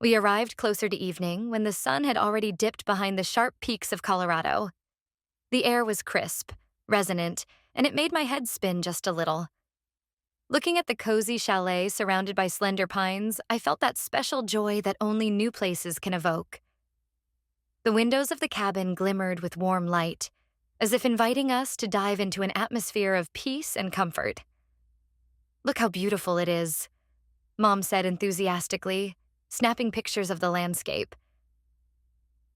We arrived closer to evening when the sun had already dipped behind the sharp peaks of Colorado. The air was crisp, resonant, and it made my head spin just a little. Looking at the cozy chalet surrounded by slender pines, I felt that special joy that only new places can evoke. The windows of the cabin glimmered with warm light, as if inviting us to dive into an atmosphere of peace and comfort. "Look how beautiful it is," Mom said enthusiastically, snapping pictures of the landscape.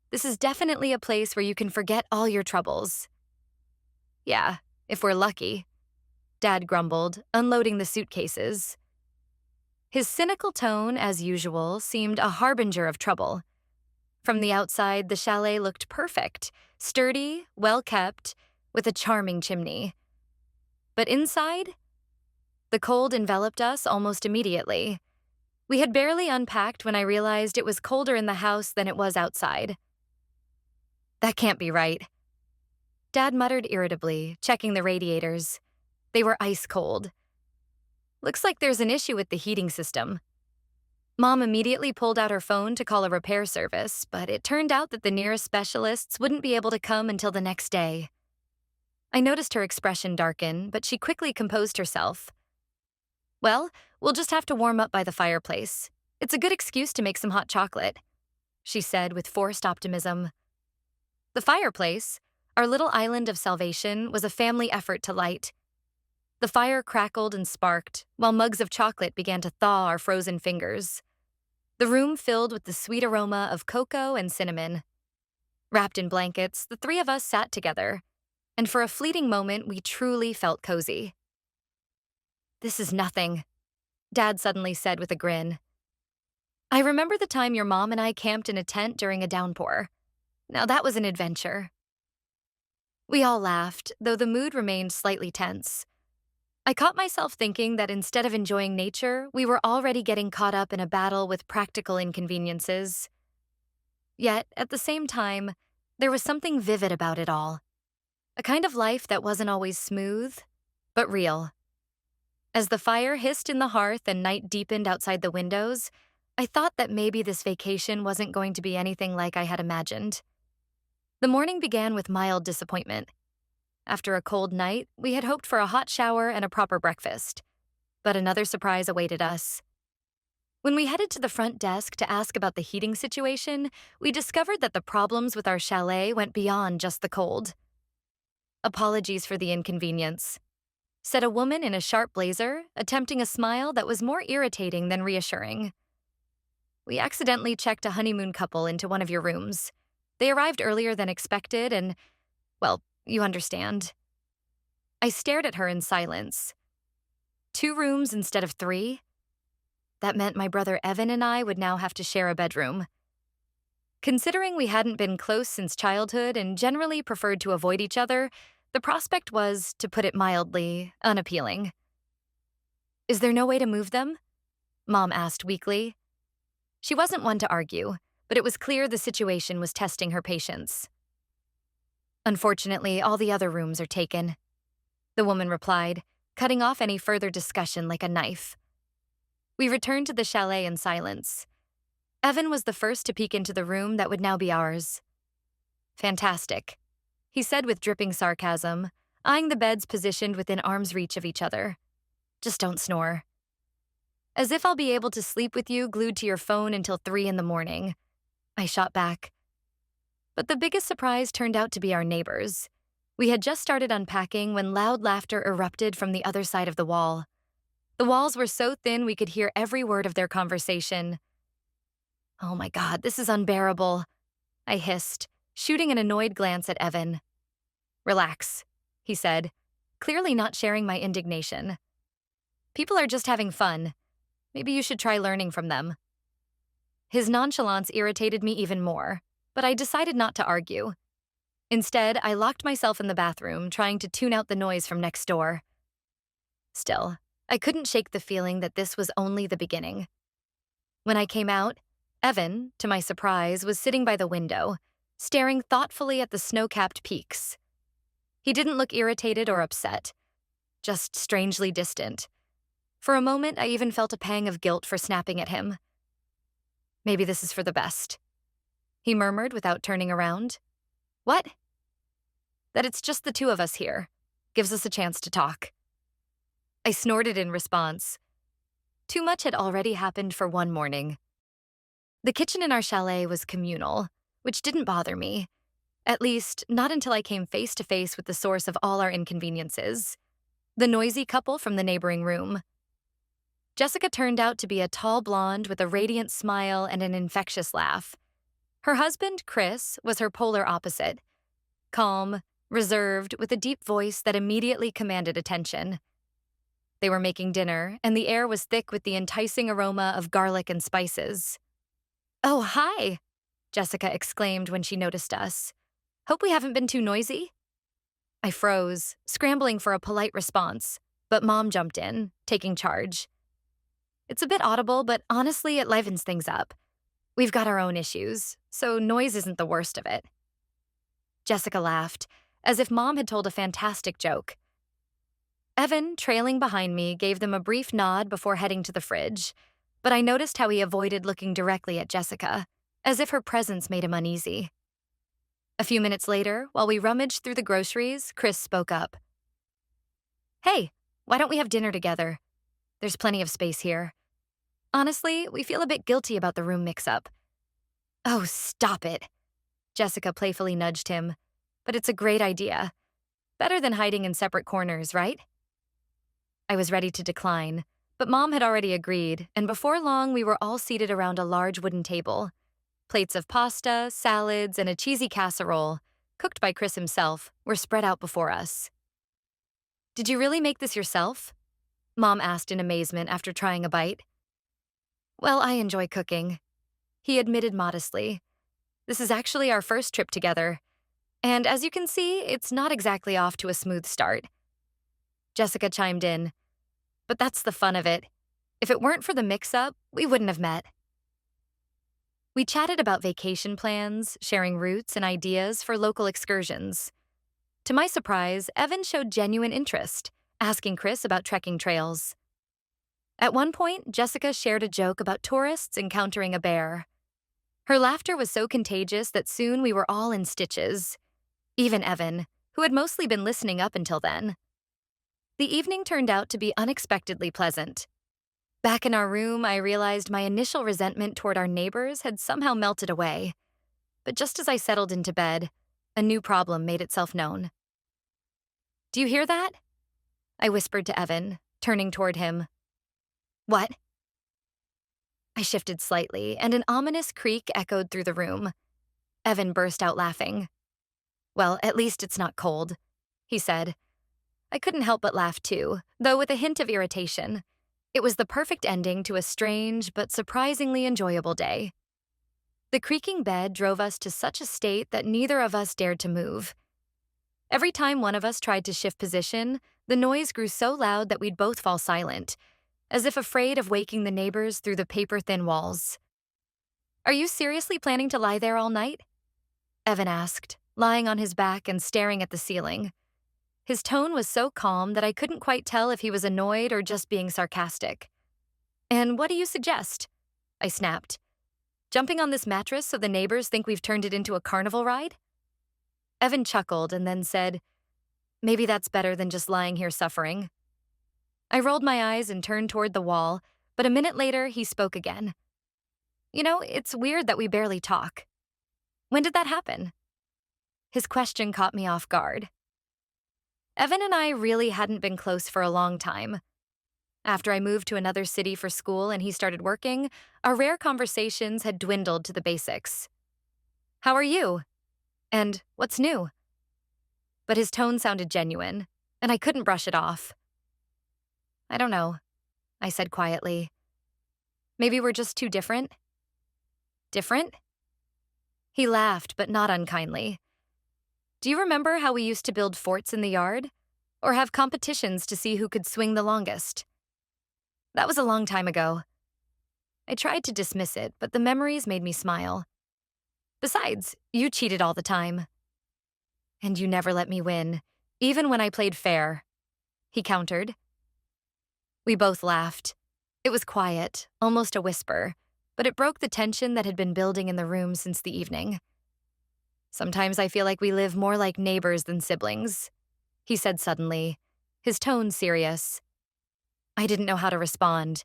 "This is definitely a place where you can forget all your troubles." "Yeah, if we're lucky," Dad grumbled, unloading the suitcases. His cynical tone, as usual, seemed a harbinger of trouble. From the outside, the chalet looked perfect, sturdy, well-kept, with a charming chimney. But inside, the cold enveloped us almost immediately. We had barely unpacked when I realized it was colder in the house than it was outside. "That can't be right," Dad muttered irritably, checking the radiators. They were ice cold. "Looks like there's an issue with the heating system." Mom immediately pulled out her phone to call a repair service, but it turned out that the nearest specialists wouldn't be able to come until the next day. I noticed her expression darken, but she quickly composed herself. "Well, we'll just have to warm up by the fireplace. It's a good excuse to make some hot chocolate," she said with forced optimism. The fireplace, our little island of salvation, was a family effort to light. The fire crackled and sparked, while mugs of chocolate began to thaw our frozen fingers. The room filled with the sweet aroma of cocoa and cinnamon. Wrapped in blankets, the three of us sat together, and for a fleeting moment, we truly felt cozy. "This is nothing," Dad suddenly said with a grin. "I remember the time your mom and I camped in a tent during a downpour. Now that was an adventure." We all laughed, though the mood remained slightly tense. I caught myself thinking that instead of enjoying nature, we were already getting caught up in a battle with practical inconveniences. Yet, at the same time, there was something vivid about it all. A kind of life that wasn't always smooth, but real. As the fire hissed in the hearth and night deepened outside the windows, I thought that maybe this vacation wasn't going to be anything like I had imagined. The morning began with mild disappointment. After a cold night, we had hoped for a hot shower and a proper breakfast. But another surprise awaited us. When we headed to the front desk to ask about the heating situation, we discovered that the problems with our chalet went beyond just the cold. "Apologies for the inconvenience," said a woman in a sharp blazer, attempting a smile that was more irritating than reassuring. "We accidentally checked a honeymoon couple into one of your rooms. They arrived earlier than expected and, well, you understand." I stared at her in silence. 2 rooms instead of 3? That meant my brother Evan and I would now have to share a bedroom. Considering we hadn't been close since childhood and generally preferred to avoid each other, the prospect was, to put it mildly, unappealing. "Is there no way to move them?" Mom asked weakly. She wasn't one to argue, but it was clear the situation was testing her patience. "Unfortunately, all the other rooms are taken," the woman replied, cutting off any further discussion like a knife. We returned to the chalet in silence. Evan was the first to peek into the room that would now be ours. "Fantastic," he said with dripping sarcasm, eyeing the beds positioned within arm's reach of each other. "Just don't snore." "As if I'll be able to sleep with you glued to your phone until 3 in the morning," I shot back. But the biggest surprise turned out to be our neighbors. We had just started unpacking when loud laughter erupted from the other side of the wall. The walls were so thin we could hear every word of their conversation. "Oh my God, this is unbearable," I hissed, shooting an annoyed glance at Evan. "Relax," he said, clearly not sharing my indignation. "People are just having fun. Maybe you should try learning from them." His nonchalance irritated me even more, but I decided not to argue. Instead, I locked myself in the bathroom, trying to tune out the noise from next door. Still, I couldn't shake the feeling that this was only the beginning. When I came out, Evan, to my surprise, was sitting by the window, staring thoughtfully at the snow-capped peaks. He didn't look irritated or upset, just strangely distant. For a moment, I even felt a pang of guilt for snapping at him. Maybe this is for the best, he murmured without turning around. What? That it's just the two of us here. Gives us a chance to talk. I snorted in response. Too much had already happened for one morning. The kitchen in our chalet was communal, which didn't bother me. At least, not until I came face to face with the source of all our inconveniences, the noisy couple from the neighboring room. Jessica turned out to be a tall blonde with a radiant smile and an infectious laugh. Her husband, Chris, was her polar opposite. Calm, reserved, with a deep voice that immediately commanded attention. They were making dinner, and the air was thick with the enticing aroma of garlic and spices. "Oh, hi," Jessica exclaimed when she noticed us. "Hope we haven't been too noisy?" I froze, scrambling for a polite response, but Mom jumped in, taking charge. "It's a bit audible, but honestly, it livens things up. We've got our own issues, so noise isn't the worst of it." Jessica laughed, as if Mom had told a fantastic joke. Evan, trailing behind me, gave them a brief nod before heading to the fridge, but I noticed how he avoided looking directly at Jessica, as if her presence made him uneasy. A few minutes later, while we rummaged through the groceries, Chris spoke up. "Hey, why don't we have dinner together? There's plenty of space here. Honestly, we feel a bit guilty about the room mix-up." "Oh, stop it," Jessica playfully nudged him. "But it's a great idea. Better than hiding in separate corners, right?" I was ready to decline, but Mom had already agreed, and before long we were all seated around a large wooden table. Plates of pasta, salads, and a cheesy casserole, cooked by Chris himself, were spread out before us. "Did you really make this yourself?" Mom asked in amazement after trying a bite. "Well, I enjoy cooking," he admitted modestly. "This is actually our first trip together, and as you can see, it's not exactly off to a smooth start." Jessica chimed in. "But that's the fun of it. If it weren't for the mix-up, we wouldn't have met." We chatted about vacation plans, sharing routes and ideas for local excursions. To my surprise, Evan showed genuine interest, asking Chris about trekking trails. At one point, Jessica shared a joke about tourists encountering a bear. Her laughter was so contagious that soon we were all in stitches. Even Evan, who had mostly been listening up until then. The evening turned out to be unexpectedly pleasant. Back in our room, I realized my initial resentment toward our neighbors had somehow melted away. But just as I settled into bed, a new problem made itself known. "Do you hear that?" I whispered to Evan, turning toward him. "What?" I shifted slightly, and an ominous creak echoed through the room. Evan burst out laughing. "Well, at least it's not cold," he said. I couldn't help but laugh too, though with a hint of irritation. It was the perfect ending to a strange but surprisingly enjoyable day. The creaking bed drove us to such a state that neither of us dared to move. Every time one of us tried to shift position, the noise grew so loud that we'd both fall silent, as if afraid of waking the neighbors through the paper-thin walls. "Are you seriously planning to lie there all night?" Evan asked, lying on his back and staring at the ceiling. His tone was so calm that I couldn't quite tell if he was annoyed or just being sarcastic. "And what do you suggest?" I snapped. "Jumping on this mattress so the neighbors think we've turned it into a carnival ride?" Evan chuckled and then said, "Maybe that's better than just lying here suffering." I rolled my eyes and turned toward the wall, but a minute later he spoke again. "You know, it's weird that we barely talk. When did that happen?" His question caught me off guard. Evan and I really hadn't been close for a long time. After I moved to another city for school and he started working, our rare conversations had dwindled to the basics. "How are you?" And "What's new?" But his tone sounded genuine, and I couldn't brush it off. "I don't know," I said quietly. "Maybe we're just too different?" "Different?" He laughed, but not unkindly. "Do you remember how we used to build forts in the yard? Or have competitions to see who could swing the longest? That was a long time ago." I tried to dismiss it, but the memories made me smile. "Besides, you cheated all the time." "And you never let me win, even when I played fair," he countered. We both laughed. It was quiet, almost a whisper, but it broke the tension that had been building in the room since the evening. "Sometimes I feel like we live more like neighbors than siblings," he said suddenly, his tone serious. I didn't know how to respond.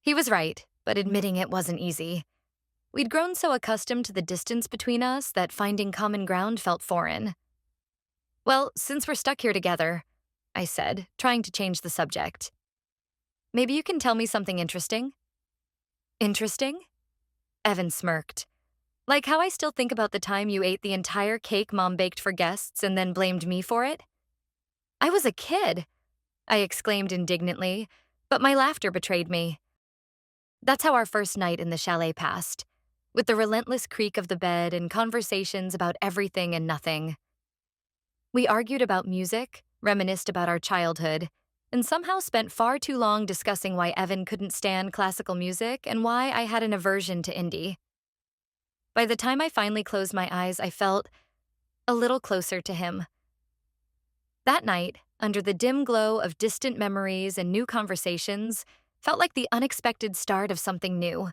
He was right, but admitting it wasn't easy. We'd grown so accustomed to the distance between us that finding common ground felt foreign. "Well, since we're stuck here together," I said, trying to change the subject, "maybe you can tell me something interesting?" "Interesting?" Evan smirked. "Like how I still think about the time you ate the entire cake Mom baked for guests and then blamed me for it?" "I was a kid," I exclaimed indignantly, but my laughter betrayed me. That's how our first night in the chalet passed, with the relentless creak of the bed and conversations about everything and nothing. We argued about music, reminisced about our childhood, and somehow spent far too long discussing why Evan couldn't stand classical music and why I had an aversion to indie. By the time I finally closed my eyes, I felt a little closer to him. That night, under the dim glow of distant memories and new conversations, felt like the unexpected start of something new.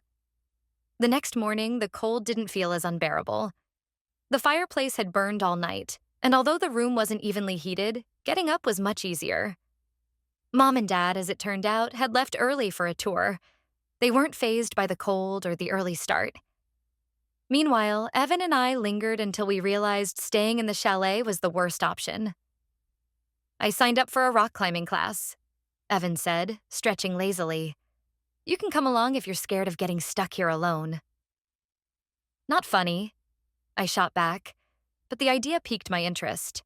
The next morning, the cold didn't feel as unbearable. The fireplace had burned all night, and although the room wasn't evenly heated, getting up was much easier. Mom and Dad, as it turned out, had left early for a tour. They weren't fazed by the cold or the early start. Meanwhile, Evan and I lingered until we realized staying in the chalet was the worst option. "I signed up for a rock climbing class," Evan said, stretching lazily. "You can come along if you're scared of getting stuck here alone." "Not funny," I shot back, but the idea piqued my interest.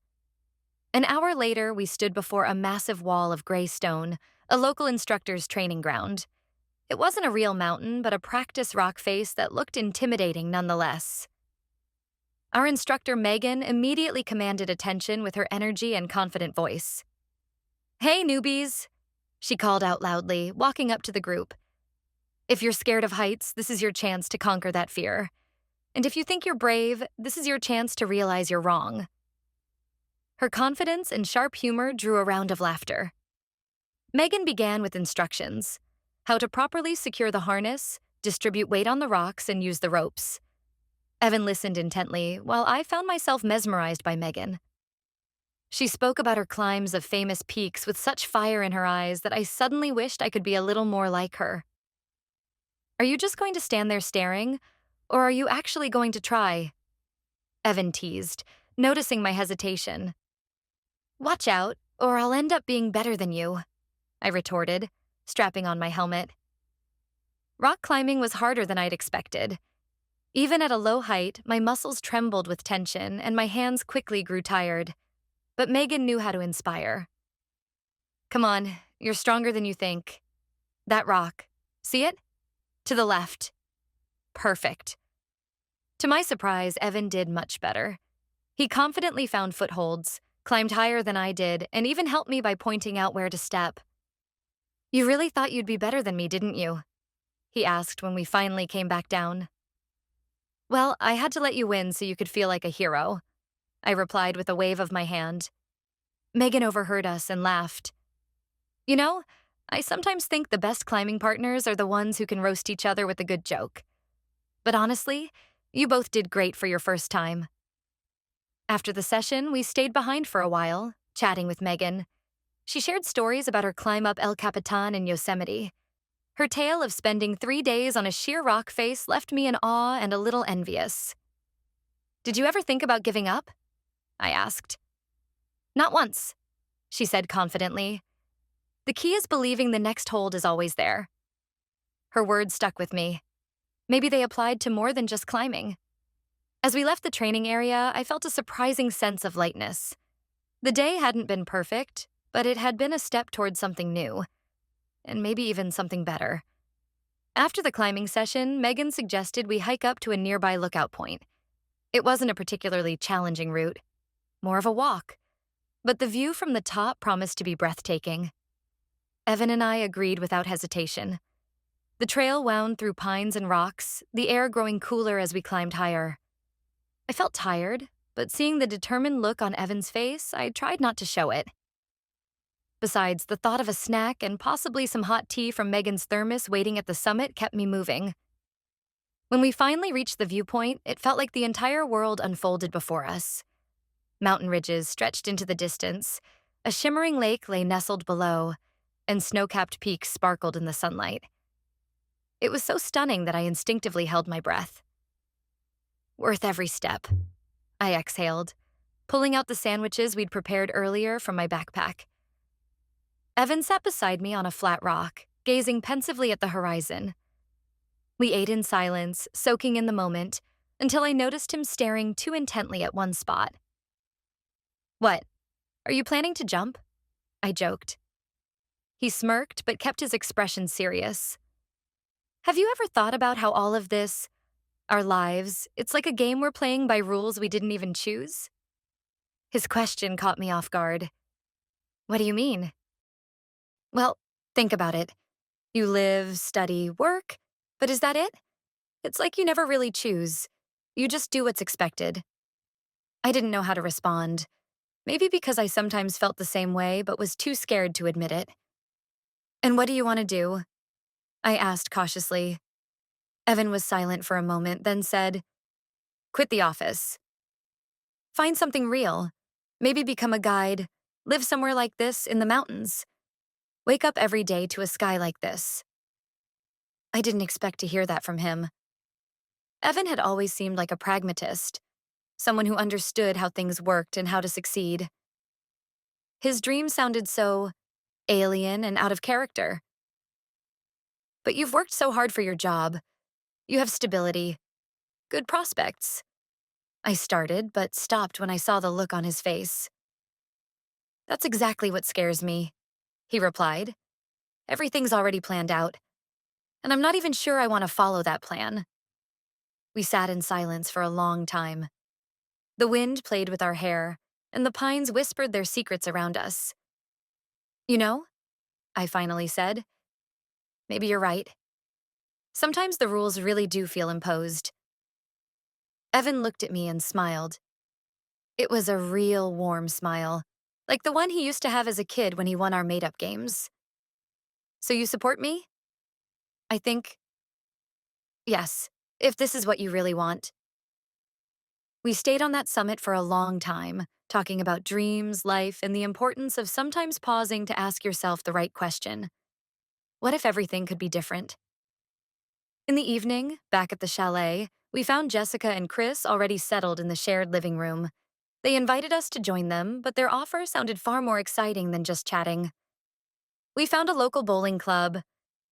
An hour later, we stood before a massive wall of gray stone, a local instructor's training ground. It wasn't a real mountain, but a practice rock face that looked intimidating nonetheless. Our instructor, Megan, immediately commanded attention with her energy and confident voice. "Hey, newbies," she called out loudly, walking up to the group. "If you're scared of heights, this is your chance to conquer that fear. And if you think you're brave, this is your chance to realize you're wrong." Her confidence and sharp humor drew a round of laughter. Megan began with instructions: how to properly secure the harness, distribute weight on the rocks, and use the ropes. Evan listened intently, while I found myself mesmerized by Megan. She spoke about her climbs of famous peaks with such fire in her eyes that I suddenly wished I could be a little more like her. "Are you just going to stand there staring, or are you actually going to try?" Evan teased, noticing my hesitation. "Watch out, or I'll end up being better than you," I retorted, strapping on my helmet. Rock climbing was harder than I'd expected. Even at a low height, my muscles trembled with tension and my hands quickly grew tired. But Megan knew how to inspire. "Come on, you're stronger than you think. That rock. See it? To the left. Perfect." To my surprise, Evan did much better. He confidently found footholds, climbed higher than I did, and even helped me by pointing out where to step. "You really thought you'd be better than me, didn't you?" he asked when we finally came back down. "Well, I had to let you win so you could feel like a hero," I replied with a wave of my hand. Megan overheard us and laughed. "You know, I sometimes think the best climbing partners are the ones who can roast each other with a good joke. But honestly, you both did great for your first time." After the session, we stayed behind for a while, chatting with Megan. She shared stories about her climb up El Capitan in Yosemite. Her tale of spending 3 days on a sheer rock face left me in awe and a little envious. "Did you ever think about giving up?" I asked. "Not once," she said confidently. "The key is believing the next hold is always there." Her words stuck with me. Maybe they applied to more than just climbing. As we left the training area, I felt a surprising sense of lightness. The day hadn't been perfect, but it had been a step towards something new, and maybe even something better. After the climbing session, Megan suggested we hike up to a nearby lookout point. It wasn't a particularly challenging route, more of a walk, but the view from the top promised to be breathtaking. Evan and I agreed without hesitation. The trail wound through pines and rocks, the air growing cooler as we climbed higher. I felt tired, but seeing the determined look on Evan's face, I tried not to show it. Besides, the thought of a snack and possibly some hot tea from Megan's thermos waiting at the summit kept me moving. When we finally reached the viewpoint, it felt like the entire world unfolded before us. Mountain ridges stretched into the distance, a shimmering lake lay nestled below, and snow-capped peaks sparkled in the sunlight. It was so stunning that I instinctively held my breath. Worth every step, I exhaled, pulling out the sandwiches we'd prepared earlier from my backpack. Evan sat beside me on a flat rock, gazing pensively at the horizon. We ate in silence, soaking in the moment, until I noticed him staring too intently at one spot. "What? Are you planning to jump?" I joked. He smirked, but kept his expression serious. "Have you ever thought about how all of this, our lives, it's like a game we're playing by rules we didn't even choose?" His question caught me off guard. "What do you mean?" "Well, think about it. You live, study, work, but is that it? It's like you never really choose. You just do what's expected." I didn't know how to respond. Maybe because I sometimes felt the same way, but was too scared to admit it. "And what do you want to do?" I asked cautiously. Evan was silent for a moment, then said, "Quit the office. Find something real. Maybe become a guide. Live somewhere like this in the mountains. Wake up every day to a sky like this." I didn't expect to hear that from him. Evan had always seemed like a pragmatist, someone who understood how things worked and how to succeed. His dream sounded so alien and out of character. "But you've worked so hard for your job. You have stability, good prospects." I started, but stopped when I saw the look on his face. "That's exactly what scares me," he replied. "Everything's already planned out, and I'm not even sure I want to follow that plan." We sat in silence for a long time. The wind played with our hair, and the pines whispered their secrets around us. "You know," I finally said, "maybe you're right. Sometimes the rules really do feel imposed." Evan looked at me and smiled. It was a real warm smile, like the one he used to have as a kid when he won our made-up games. "So you support me?" I think, "Yes, if this is what you really want." We stayed on that summit for a long time, talking about dreams, life, and the importance of sometimes pausing to ask yourself the right question. What if everything could be different? In the evening, back at the chalet, we found Jessica and Chris already settled in the shared living room. They invited us to join them, but their offer sounded far more exciting than just chatting. "We found a local bowling club,"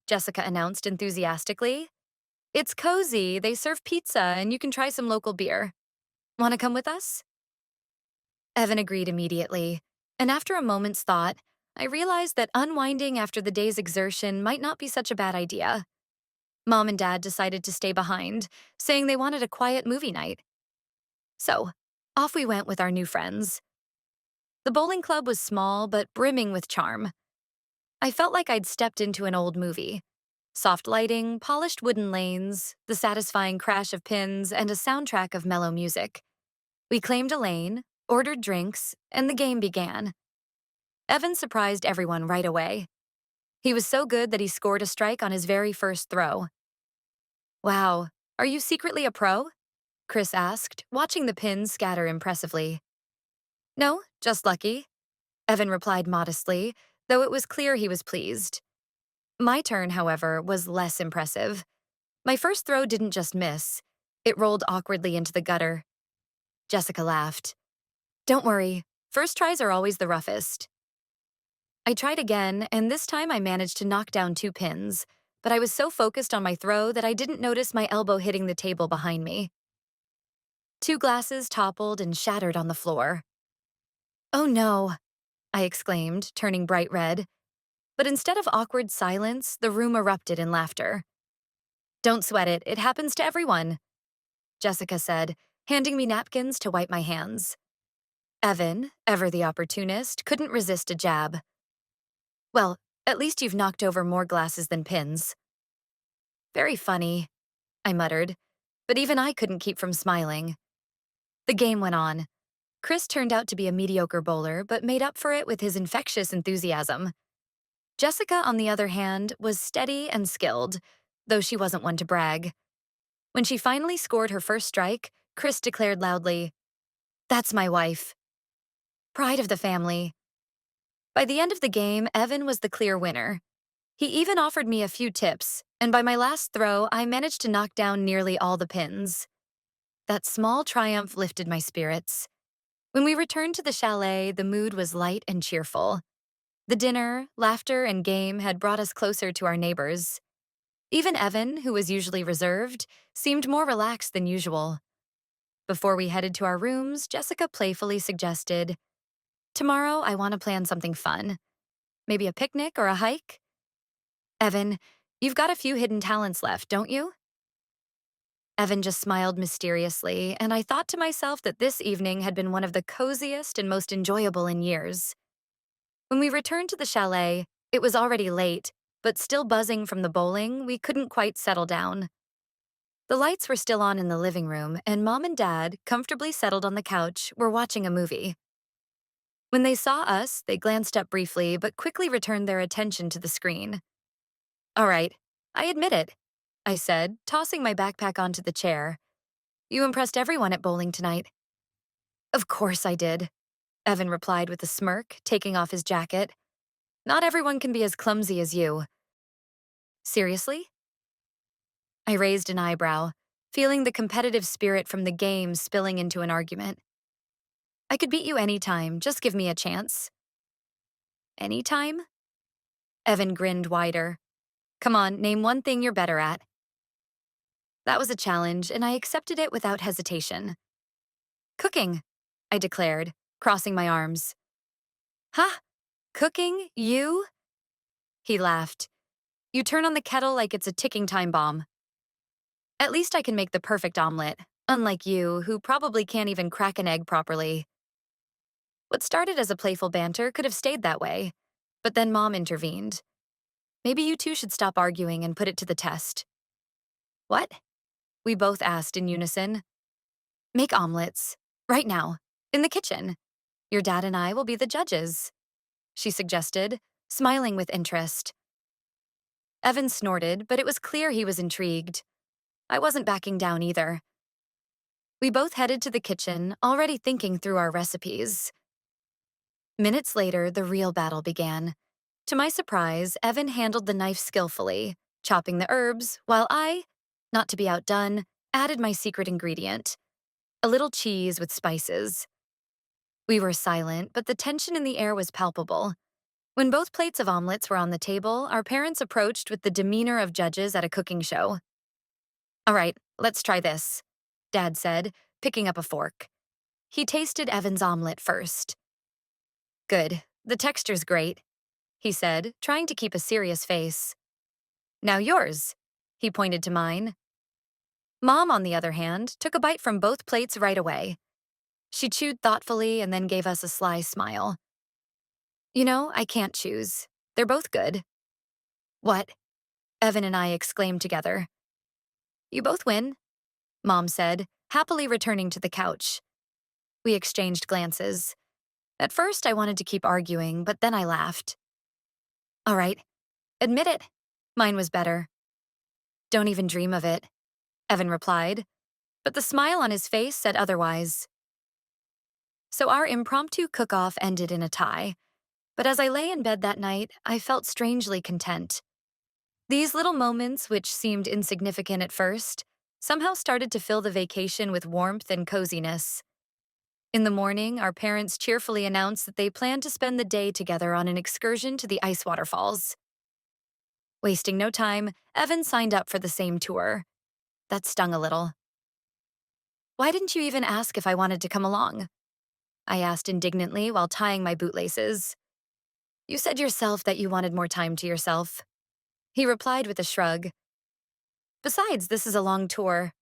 Jessica announced enthusiastically. "It's cozy, they serve pizza, and you can try some local beer. Want to come with us?" Evan agreed immediately, and after a moment's thought, I realized that unwinding after the day's exertion might not be such a bad idea. Mom and Dad decided to stay behind, saying they wanted a quiet movie night. So, off we went with our new friends. The bowling club was small but brimming with charm. I felt like I'd stepped into an old movie. Soft lighting, polished wooden lanes, the satisfying crash of pins, and a soundtrack of mellow music. We claimed a lane, ordered drinks, and the game began. Evan surprised everyone right away. He was so good that he scored a strike on his very first throw. "Wow, are you secretly a pro?" Chris asked, watching the pins scatter impressively. "No, just lucky," Evan replied modestly, though it was clear he was pleased. My turn, however, was less impressive. My first throw didn't just miss. It rolled awkwardly into the gutter. Jessica laughed. "Don't worry, first tries are always the roughest." I tried again, and this time I managed to knock down 2 pins, but I was so focused on my throw that I didn't notice my elbow hitting the table behind me. 2 glasses toppled and shattered on the floor. "Oh no," I exclaimed, turning bright red. But instead of awkward silence, the room erupted in laughter. "Don't sweat it, it happens to everyone," Jessica said, handing me napkins to wipe my hands. Evan, ever the opportunist, couldn't resist a jab. "Well, at least you've knocked over more glasses than pins." "Very funny," I muttered, but even I couldn't keep from smiling. The game went on. Chris turned out to be a mediocre bowler, but made up for it with his infectious enthusiasm. Jessica, on the other hand, was steady and skilled, though she wasn't one to brag. When she finally scored her first strike, Chris declared loudly, "That's my wife." Pride of the family. By the end of the game, Evan was the clear winner. He even offered me a few tips, and by my last throw, I managed to knock down nearly all the pins. That small triumph lifted my spirits. When we returned to the chalet, the mood was light and cheerful. The dinner, laughter, and game had brought us closer to our neighbors. Even Evan, who was usually reserved, seemed more relaxed than usual. Before we headed to our rooms, Jessica playfully suggested, "Tomorrow, I want to plan something fun. Maybe a picnic or a hike?" "Evan, you've got a few hidden talents left, don't you?" Evan just smiled mysteriously, and I thought to myself that this evening had been one of the coziest and most enjoyable in years. When we returned to the chalet, it was already late, but still buzzing from the bowling, we couldn't quite settle down. The lights were still on in the living room, and Mom and Dad, comfortably settled on the couch, were watching a movie. When they saw us, they glanced up briefly, but quickly returned their attention to the screen. "All right, I admit it," I said, tossing my backpack onto the chair. "You impressed everyone at bowling tonight." "Of course I did," Evan replied with a smirk, taking off his jacket. "Not everyone can be as clumsy as you." "Seriously?" I raised an eyebrow, feeling the competitive spirit from the game spilling into an argument. "I could beat you anytime, just give me a chance." "Anytime?" Evan grinned wider. "Come on, name one thing you're better at." That was a challenge, and I accepted it without hesitation. "Cooking," I declared, crossing my arms. "Huh? Cooking? You?" He laughed. "You turn on the kettle like it's a ticking time bomb." "At least I can make the perfect omelet, unlike you, who probably can't even crack an egg properly." What started as a playful banter could have stayed that way, but then Mom intervened. "Maybe you two should stop arguing and put it to the test." "What?" we both asked in unison. "Make omelets. Right now. In the kitchen. Your dad and I will be the judges," she suggested, smiling with interest. Evan snorted, but it was clear he was intrigued. I wasn't backing down either. We both headed to the kitchen, already thinking through our recipes. Minutes later, the real battle began. To my surprise, Evan handled the knife skillfully, chopping the herbs, while I, not to be outdone, added my secret ingredient, a little cheese with spices. We were silent, but the tension in the air was palpable. When both plates of omelets were on the table, our parents approached with the demeanor of judges at a cooking show. "All right, let's try this," Dad said, picking up a fork. He tasted Evan's omelet first. "Good, the texture's great," he said, trying to keep a serious face. "Now yours," he pointed to mine. Mom, on the other hand, took a bite from both plates right away. She chewed thoughtfully and then gave us a sly smile. "You know, I can't choose. They're both good." "What?" Evan and I exclaimed together. "You both win," Mom said, happily returning to the couch. We exchanged glances. At first, I wanted to keep arguing, but then I laughed. "All right, admit it. Mine was better." "Don't even dream of it," Evan replied, but the smile on his face said otherwise. So our impromptu cook-off ended in a tie, but as I lay in bed that night, I felt strangely content. These little moments, which seemed insignificant at first, somehow started to fill the vacation with warmth and coziness. In the morning, our parents cheerfully announced that they planned to spend the day together on an excursion to the ice waterfalls. Wasting no time, Evan signed up for the same tour. That stung a little. "Why didn't you even ask if I wanted to come along?" I asked indignantly while tying my bootlaces. "You said yourself that you wanted more time to yourself," he replied with a shrug. "Besides, this is a long tour.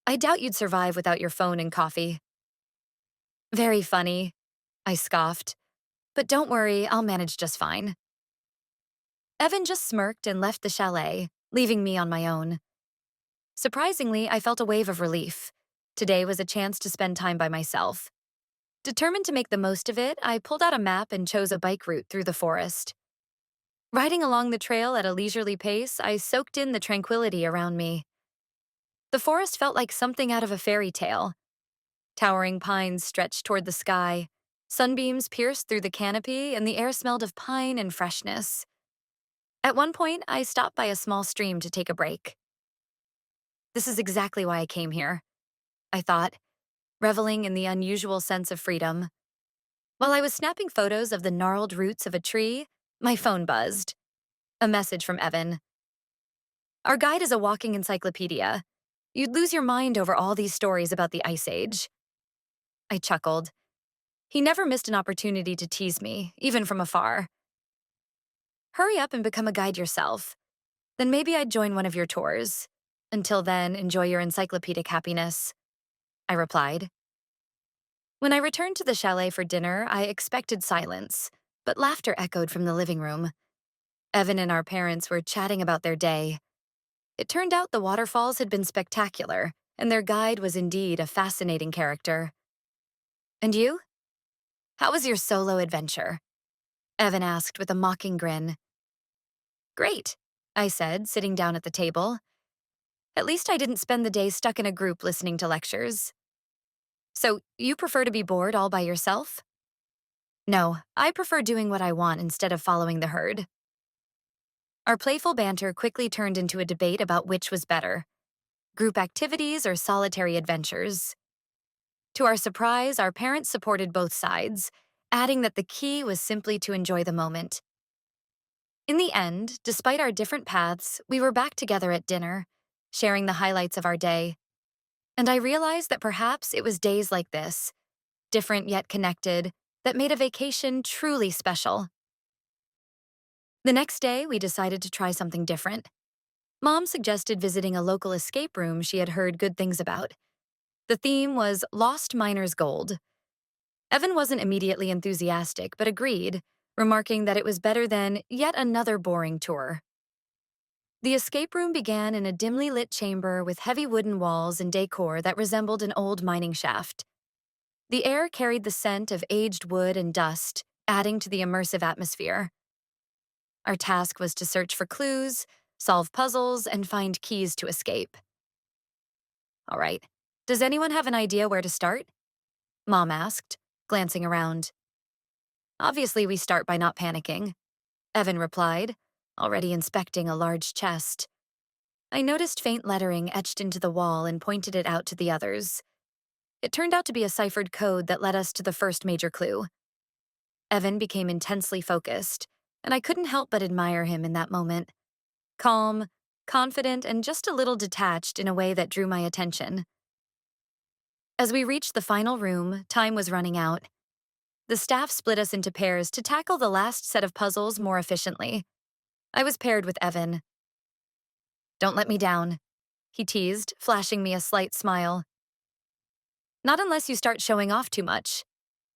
I doubt you'd survive without your phone and coffee." "Very funny," I scoffed. "But don't worry, I'll manage just fine." Evan just smirked and left the chalet, leaving me on my own. Surprisingly, I felt a wave of relief. Today was a chance to spend time by myself. Determined to make the most of it, I pulled out a map and chose a bike route through the forest. Riding along the trail at a leisurely pace, I soaked in the tranquility around me. The forest felt like something out of a fairy tale. Towering pines stretched toward the sky. Sunbeams pierced through the canopy, and the air smelled of pine and freshness. At one point, I stopped by a small stream to take a break. This is exactly why I came here, I thought, reveling in the unusual sense of freedom. While I was snapping photos of the gnarled roots of a tree, my phone buzzed. A message from Evan. Our guide is a walking encyclopedia. You'd lose your mind over all these stories about the Ice Age. I chuckled. He never missed an opportunity to tease me, even from afar. Hurry up and become a guide yourself. Then maybe I'd join one of your tours. Until then, enjoy your encyclopedic happiness, I replied. When I returned to the chalet for dinner, I expected silence, but laughter echoed from the living room. Evan and our parents were chatting about their day. It turned out the waterfalls had been spectacular, and their guide was indeed a fascinating character. And you? How was your solo adventure? Evan asked with a mocking grin. Great, I said, sitting down at the table. At least I didn't spend the day stuck in a group listening to lectures. So, you prefer to be bored all by yourself? No, I prefer doing what I want instead of following the herd. Our playful banter quickly turned into a debate about which was better, group activities or solitary adventures. To our surprise, our parents supported both sides, adding that the key was simply to enjoy the moment. In the end, despite our different paths, we were back together at dinner, sharing the highlights of our day. And I realized that perhaps it was days like this, different yet connected, that made a vacation truly special. The next day, we decided to try something different. Mom suggested visiting a local escape room she had heard good things about. The theme was Lost Miner's Gold. Evan wasn't immediately enthusiastic, but agreed, remarking that it was better than yet another boring tour. The escape room began in a dimly lit chamber with heavy wooden walls and decor that resembled an old mining shaft. The air carried the scent of aged wood and dust, adding to the immersive atmosphere. Our task was to search for clues, solve puzzles, and find keys to escape. All right, does anyone have an idea where to start? Mom asked, glancing around. Obviously, we start by not panicking, Evan replied, already inspecting a large chest. I noticed faint lettering etched into the wall and pointed it out to the others. It turned out to be a ciphered code that led us to the first major clue. Evan became intensely focused, and I couldn't help but admire him in that moment. Calm, confident, and just a little detached in a way that drew my attention. As we reached the final room, time was running out. The staff split us into pairs to tackle the last set of puzzles more efficiently. I was paired with Evan. Don't let me down, he teased, flashing me a slight smile. Not unless you start showing off too much,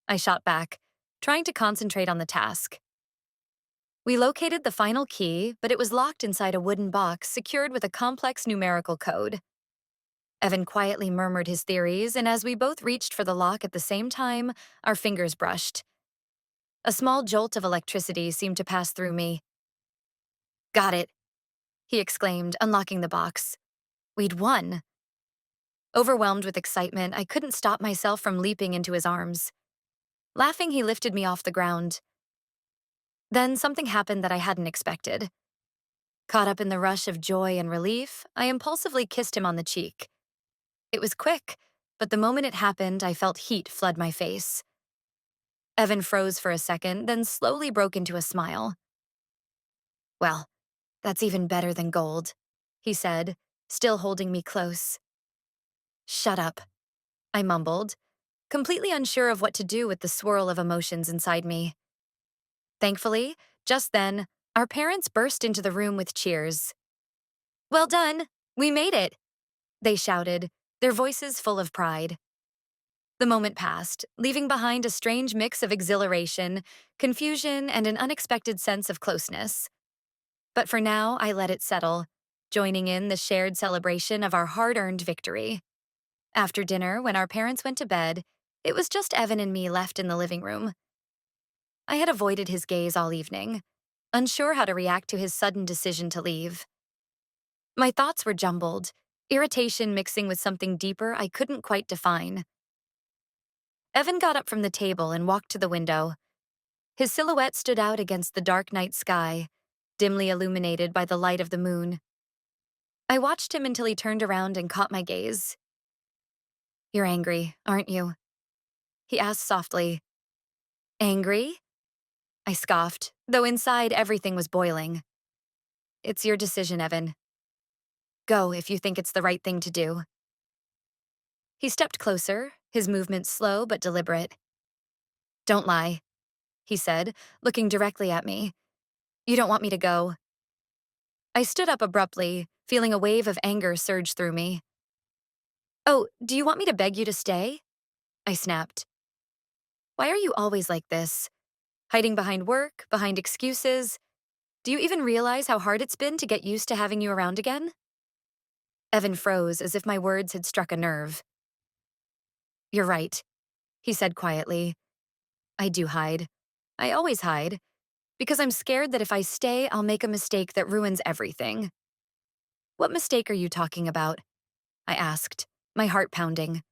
I shot back, trying to concentrate on the task. We located the final key, but it was locked inside a wooden box secured with a complex numerical code. Evan quietly murmured his theories, and as we both reached for the lock at the same time, our fingers brushed. A small jolt of electricity seemed to pass through me. Got it, he exclaimed, unlocking the box. We'd won. Overwhelmed with excitement, I couldn't stop myself from leaping into his arms. Laughing, he lifted me off the ground. Then something happened that I hadn't expected. Caught up in the rush of joy and relief, I impulsively kissed him on the cheek. It was quick, but the moment it happened, I felt heat flood my face. Evan froze for a second, then slowly broke into a smile. Well, that's even better than gold, he said, still holding me close. Shut up, I mumbled, completely unsure of what to do with the swirl of emotions inside me. Thankfully, just then, our parents burst into the room with cheers. Well done! We made it! They shouted, their voices full of pride. The moment passed, leaving behind a strange mix of exhilaration, confusion, and an unexpected sense of closeness. But for now, I let it settle, joining in the shared celebration of our hard-earned victory. After dinner, when our parents went to bed, it was just Evan and me left in the living room. I had avoided his gaze all evening, unsure how to react to his sudden decision to leave. My thoughts were jumbled, irritation mixing with something deeper I couldn't quite define. Evan got up from the table and walked to the window. His silhouette stood out against the dark night sky, dimly illuminated by the light of the moon. I watched him until he turned around and caught my gaze. "You're angry, aren't you?" he asked softly. "Angry?" I scoffed, though inside everything was boiling. "It's your decision, Evan. Go if you think it's the right thing to do." He stepped closer, his movements slow but deliberate. "Don't lie," he said, looking directly at me. "You don't want me to go." I stood up abruptly, feeling a wave of anger surge through me. "Oh, do you want me to beg you to stay?" I snapped. "Why are you always like this? Hiding behind work, behind excuses? Do you even realize how hard it's been to get used to having you around again?" Evan froze as if my words had struck a nerve. "You're right," he said quietly. "I do hide. I always hide, because I'm scared that if I stay, I'll make a mistake that ruins everything." "What mistake are you talking about?" I asked, my heart pounding.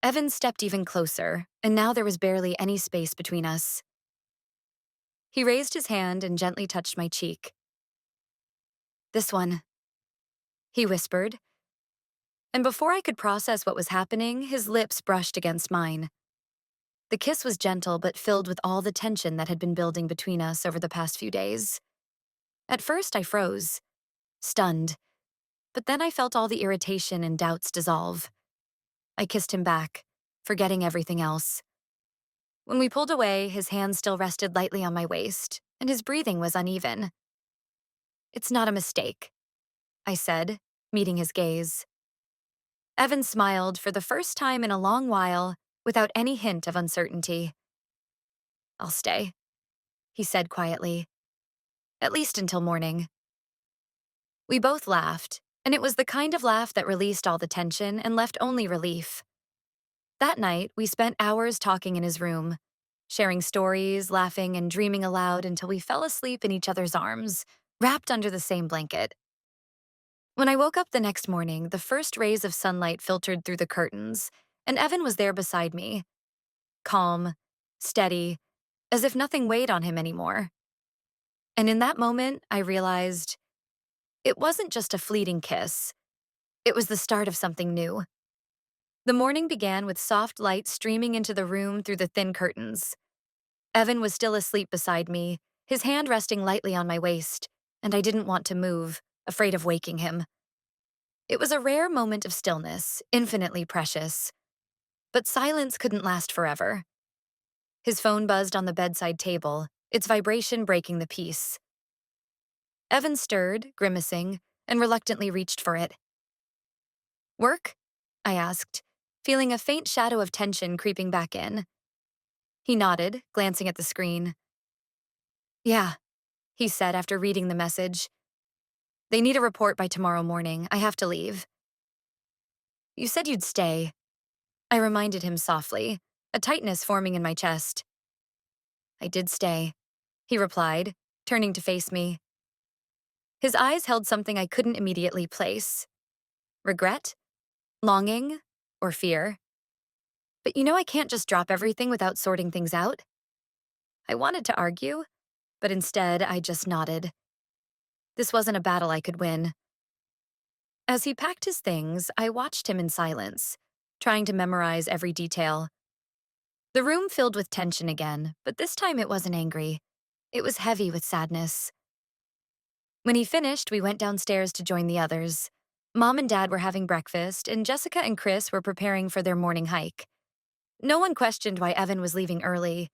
Evan stepped even closer, and now there was barely any space between us. He raised his hand and gently touched my cheek. "This one," he whispered. And before I could process what was happening, his lips brushed against mine. The kiss was gentle but filled with all the tension that had been building between us over the past few days. At first, I froze, stunned, but then I felt all the irritation and doubts dissolve. I kissed him back, forgetting everything else. When we pulled away, his hand still rested lightly on my waist, and his breathing was uneven. "It's not a mistake," I said, meeting his gaze. Evan smiled for the first time in a long while, without any hint of uncertainty. "I'll stay," he said quietly. "At least until morning." We both laughed, and it was the kind of laugh that released all the tension and left only relief. That night, we spent hours talking in his room, sharing stories, laughing, and dreaming aloud until we fell asleep in each other's arms, wrapped under the same blanket. When I woke up the next morning, the first rays of sunlight filtered through the curtains, and Evan was there beside me, calm, steady, as if nothing weighed on him anymore. And in that moment, I realized it wasn't just a fleeting kiss. It was the start of something new. The morning began with soft light streaming into the room through the thin curtains. Evan was still asleep beside me, his hand resting lightly on my waist, and I didn't want to move, afraid of waking him. It was a rare moment of stillness, infinitely precious. But silence couldn't last forever. His phone buzzed on the bedside table, its vibration breaking the peace. Evan stirred, grimacing, and reluctantly reached for it. "Work?" I asked, feeling a faint shadow of tension creeping back in. He nodded, glancing at the screen. "Yeah," he said after reading the message. "They need a report by tomorrow morning. I have to leave." "You said you'd stay," I reminded him softly, a tightness forming in my chest. "I did stay," he replied, turning to face me. His eyes held something I couldn't immediately place. Regret? Longing? Or fear? "But you know I can't just drop everything without sorting things out." I wanted to argue, but instead I just nodded. This wasn't a battle I could win. As he packed his things, I watched him in silence, trying to memorize every detail. The room filled with tension again, but this time it wasn't angry. It was heavy with sadness. When he finished, we went downstairs to join the others. Mom and Dad were having breakfast, and Jessica and Chris were preparing for their morning hike. No one questioned why Evan was leaving early.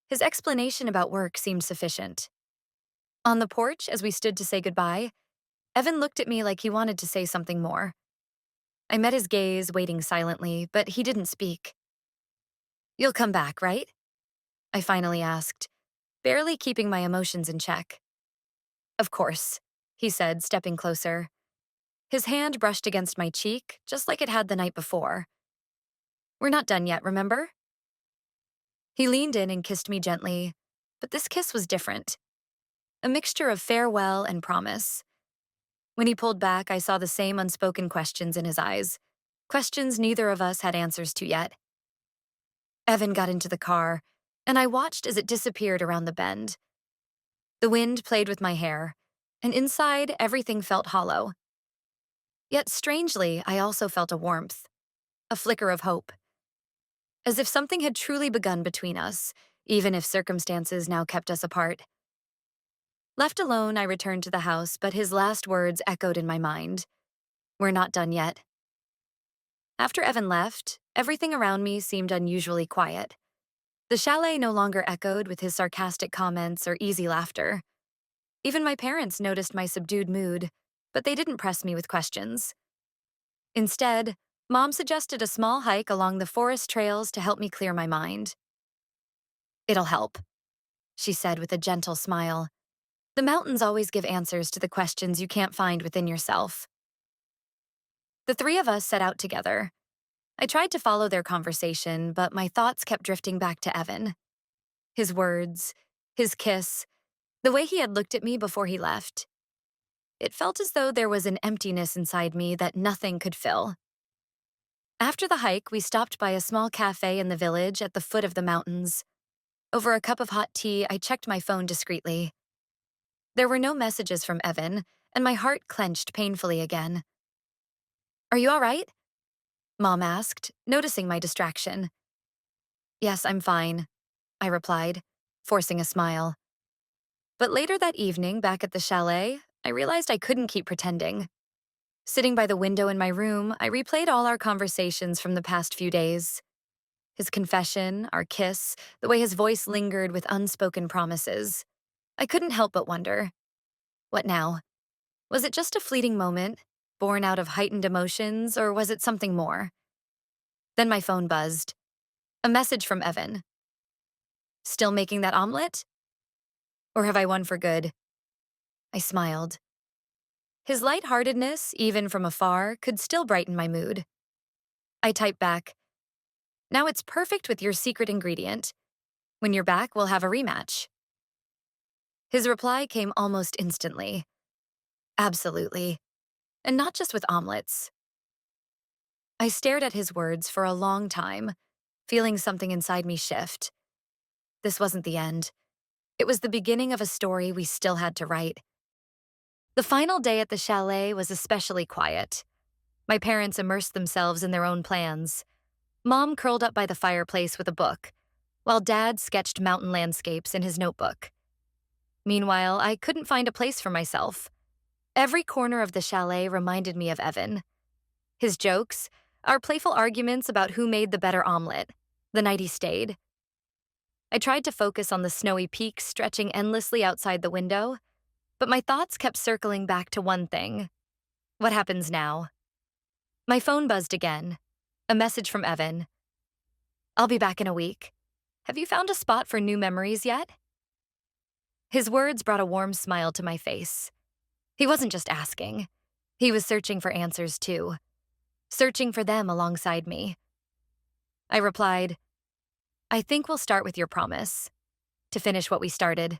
His explanation about work seemed sufficient. On the porch, as we stood to say goodbye, Evan looked at me like he wanted to say something more. I met his gaze, waiting silently, but he didn't speak. "You'll come back, right?" I finally asked, barely keeping my emotions in check. "Of course," he said, stepping closer. His hand brushed against my cheek, just like it had the night before. "We're not done yet, remember?" He leaned in and kissed me gently, but this kiss was different. A mixture of farewell and promise. When he pulled back, I saw the same unspoken questions in his eyes, questions neither of us had answers to yet. Evan got into the car, and I watched as it disappeared around the bend. The wind played with my hair, and inside, everything felt hollow. Yet strangely, I also felt a warmth, a flicker of hope, as if something had truly begun between us, even if circumstances now kept us apart. Left alone, I returned to the house, but his last words echoed in my mind. "We're not done yet." After Evan left, everything around me seemed unusually quiet. The chalet no longer echoed with his sarcastic comments or easy laughter. Even my parents noticed my subdued mood, but they didn't press me with questions. Instead, Mom suggested a small hike along the forest trails to help me clear my mind. "It'll help," she said with a gentle smile. "The mountains always give answers to the questions you can't find within yourself." The three of us set out together. I tried to follow their conversation, but my thoughts kept drifting back to Evan. His words, his kiss, the way he had looked at me before he left. It felt as though there was an emptiness inside me that nothing could fill. After the hike, we stopped by a small cafe in the village at the foot of the mountains. Over a cup of hot tea, I checked my phone discreetly. There were no messages from Evan, and my heart clenched painfully again. "Are you all right?" Mom asked, noticing my distraction. "Yes, I'm fine," I replied, forcing a smile. But later that evening, back at the chalet, I realized I couldn't keep pretending. Sitting by the window in my room, I replayed all our conversations from the past few days. His confession, our kiss, the way his voice lingered with unspoken promises. I couldn't help but wonder, what now? Was it just a fleeting moment, born out of heightened emotions, or was it something more? Then my phone buzzed. A message from Evan. "Still making that omelet? Or have I won for good?" I smiled. His lightheartedness, even from afar, could still brighten my mood. I typed back, "Now it's perfect with your secret ingredient. When you're back, we'll have a rematch." His reply came almost instantly. "Absolutely. And not just with omelets." I stared at his words for a long time, feeling something inside me shift. This wasn't the end. It was the beginning of a story we still had to write. The final day at the chalet was especially quiet. My parents immersed themselves in their own plans. Mom curled up by the fireplace with a book, while Dad sketched mountain landscapes in his notebook. Meanwhile, I couldn't find a place for myself. Every corner of the chalet reminded me of Evan. His jokes, our playful arguments about who made the better omelet, the night he stayed. I tried to focus on the snowy peaks stretching endlessly outside the window, but my thoughts kept circling back to one thing. What happens now? My phone buzzed again. A message from Evan. "I'll be back in a week. Have you found a spot for new memories yet?" His words brought a warm smile to my face. He wasn't just asking. He was searching for answers too. Searching for them alongside me. I replied, "I think we'll start with your promise, to finish what we started."